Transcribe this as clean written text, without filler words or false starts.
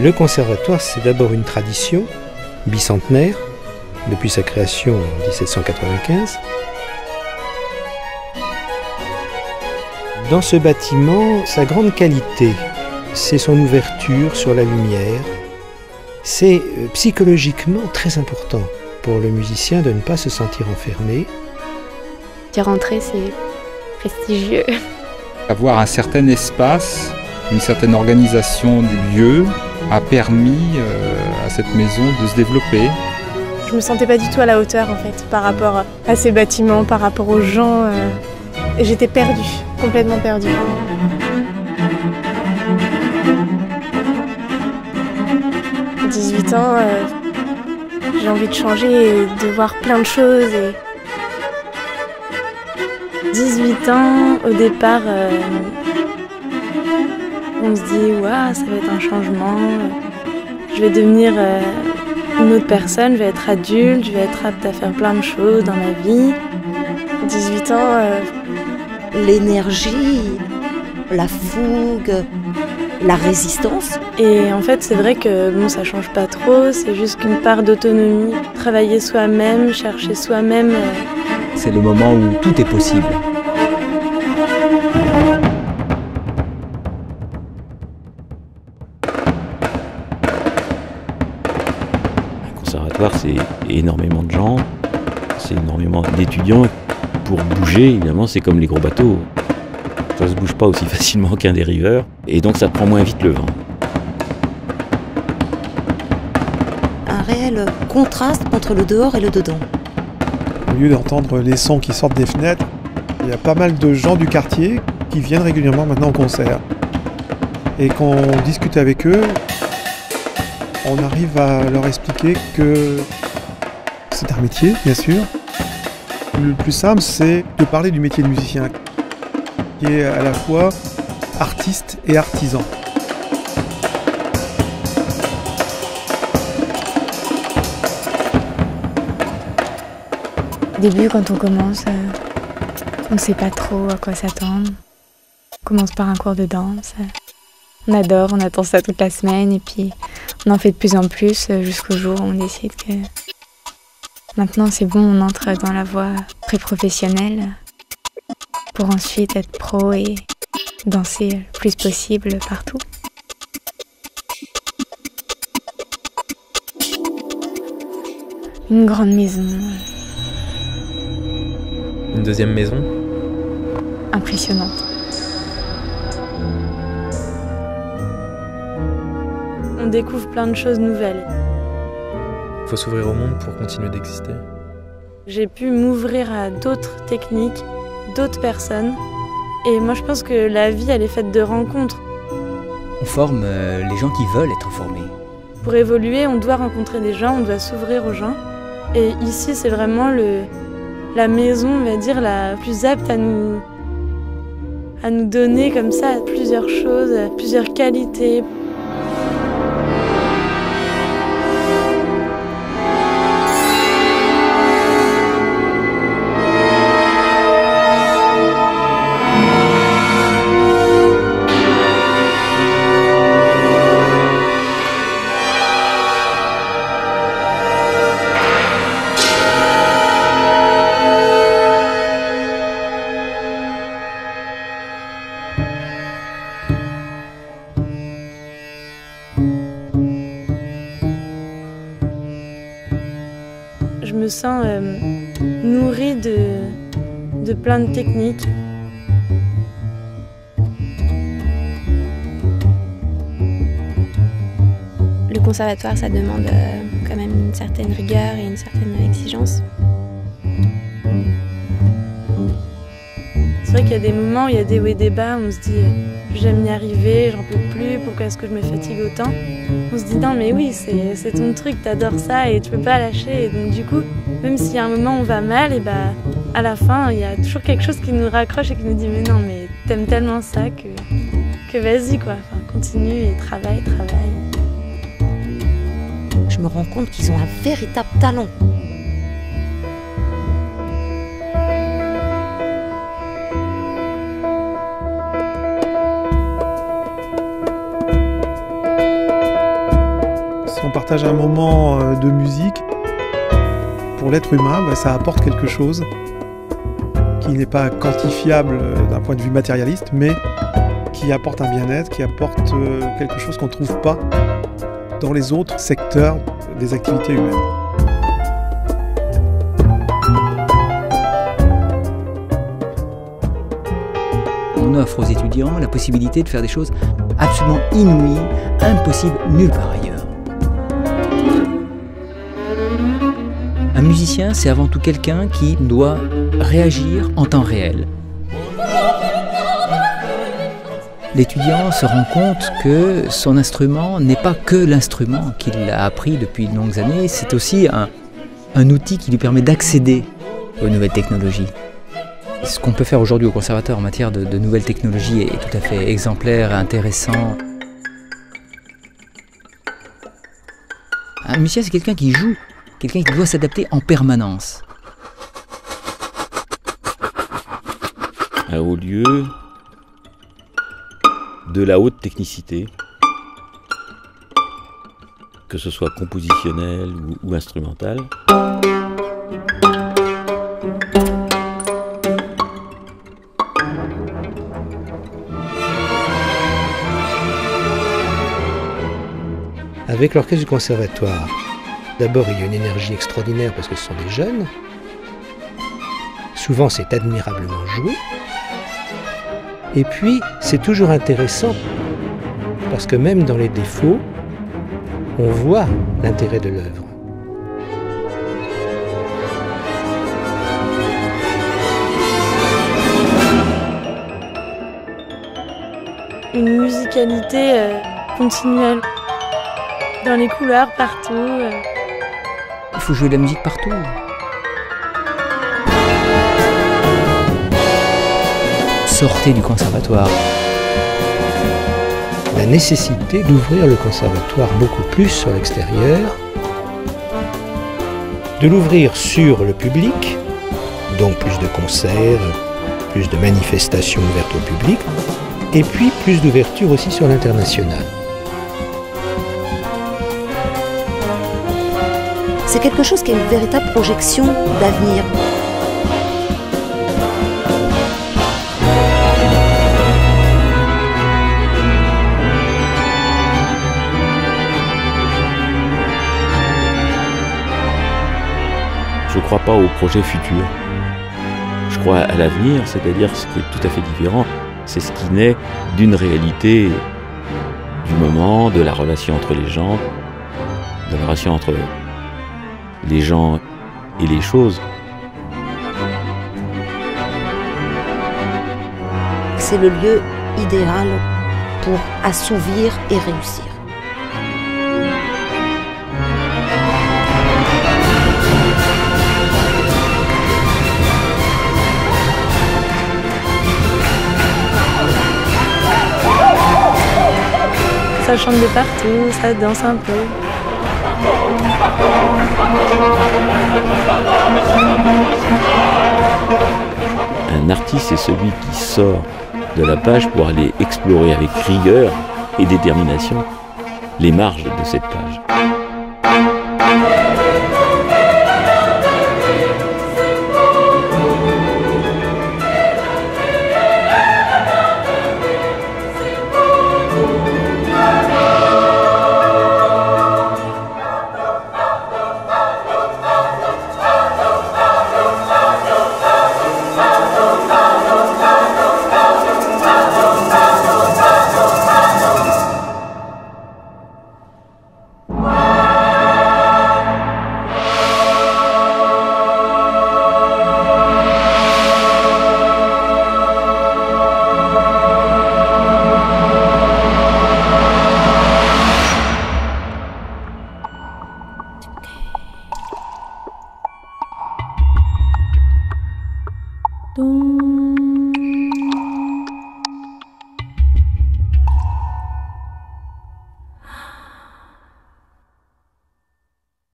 Le conservatoire, c'est d'abord une tradition bicentenaire, depuis sa création en 1795. Dans ce bâtiment, sa grande qualité, c'est son ouverture sur la lumière. C'est psychologiquement très important pour le musicien de ne pas se sentir enfermé. Y rentrer, c'est prestigieux. Avoir un certain espace, une certaine organisation du lieu a permis à cette maison de se développer. Je me sentais pas du tout à la hauteur en fait, par rapport à ces bâtiments, par rapport aux gens. Et j'étais perdue, complètement perdue. À 18 ans, j'ai envie de changer et de voir plein de choses. 18 ans, au départ, on se dit waouh, ça va être un changement, je vais devenir une autre personne, je vais être adulte, je vais être apte à faire plein de choses dans ma vie. 18 ans, l'énergie, la fougue, la résistance. Et en fait, c'est vrai que bon, ça change pas trop, c'est juste qu'une part d'autonomie, travailler soi-même, chercher soi-même. C'est le moment où tout est possible. C'est énormément de gens, c'est énormément d'étudiants. Pour bouger, évidemment, c'est comme les gros bateaux. Ça se bouge pas aussi facilement qu'un dériveur, et donc ça prend moins vite le vent. Un réel contraste entre le dehors et le dedans. Au lieu d'entendre les sons qui sortent des fenêtres, il y a pas mal de gens du quartier qui viennent régulièrement maintenant au concert. Et quand on discute avec eux, on arrive à leur expliquer que c'est un métier, bien sûr. Le plus simple, c'est de parler du métier de musicien, qui est à la fois artiste et artisan. Au début, quand on commence, on ne sait pas trop à quoi s'attendre. On commence par un cours de danse. On adore, on attend ça toute la semaine et puis on en fait de plus en plus jusqu'au jour où on décide que maintenant c'est bon, on entre dans la voie très professionnelle pour ensuite être pro et danser le plus possible partout. Une grande maison. Une deuxième maison. Impressionnante. On découvre plein de choses nouvelles. Il faut s'ouvrir au monde pour continuer d'exister. J'ai pu m'ouvrir à d'autres techniques, d'autres personnes. Et moi, je pense que la vie, elle est faite de rencontres. On forme les gens qui veulent être formés. Pour évoluer, on doit rencontrer des gens, on doit s'ouvrir aux gens. Et ici, c'est vraiment la maison, on va dire, la plus apte à nous donner comme ça plusieurs choses, plusieurs qualités. Je me sens nourrie de plein de techniques. Le conservatoire, ça demande quand même une certaine rigueur et une certaine exigence. C'est vrai qu'il y a des moments où il y a des hauts et des bas, on se dit j'aime y arriver, j'en peux plus, pourquoi est-ce que je me fatigue autant? On se dit non mais oui, c'est ton truc, t'adores ça et tu peux pas lâcher. Et donc du coup, même s'il y a un moment où on va mal, et bah à la fin, il y a toujours quelque chose qui nous raccroche et qui nous dit mais non mais t'aimes tellement ça que vas-y quoi, enfin, continue et travaille. Je me rends compte qu'ils ont un véritable talent. partage un moment de musique, pour l'être humain, ça apporte quelque chose qui n'est pas quantifiable d'un point de vue matérialiste, mais qui apporte un bien-être, qui apporte quelque chose qu'on ne trouve pas dans les autres secteurs des activités humaines. On offre aux étudiants la possibilité de faire des choses absolument inouïes, impossibles nulle part ailleurs. Un musicien, c'est avant tout quelqu'un qui doit réagir en temps réel. L'étudiant se rend compte que son instrument n'est pas que l'instrument qu'il a appris depuis de longues années, c'est aussi un outil qui lui permet d'accéder aux nouvelles technologies. Ce qu'on peut faire aujourd'hui au conservatoire en matière de nouvelles technologies est tout à fait exemplaire et intéressant. Un musicien, c'est quelqu'un qui joue, quelqu'un qui doit s'adapter en permanence. Un haut lieu de la haute technicité, que ce soit compositionnel ou instrumental. Avec l'orchestre du conservatoire, d'abord il y a une énergie extraordinaire parce que ce sont des jeunes. Souvent c'est admirablement joué. Et puis c'est toujours intéressant parce que même dans les défauts, on voit l'intérêt de l'œuvre. Une musicalité continuelle. Dans les couloirs, partout. Il faut jouer de la musique partout. Sortez du conservatoire. La nécessité d'ouvrir le conservatoire beaucoup plus sur l'extérieur, de l'ouvrir sur le public, donc plus de concerts, plus de manifestations ouvertes au public, et puis plus d'ouverture aussi sur l'international. C'est quelque chose qui a une véritable projection d'avenir. Je ne crois pas au projet futur. Je crois à l'avenir, c'est-à-dire ce qui est tout à fait différent. C'est ce qui naît d'une réalité du moment, de la relation entre les gens, de la relation entre les gens et les choses. C'est le lieu idéal pour assouvir et réussir. Ça chante de partout, ça danse un peu. Un artiste, c'est celui qui sort de la page pour aller explorer avec rigueur et détermination les marges de cette page. Don't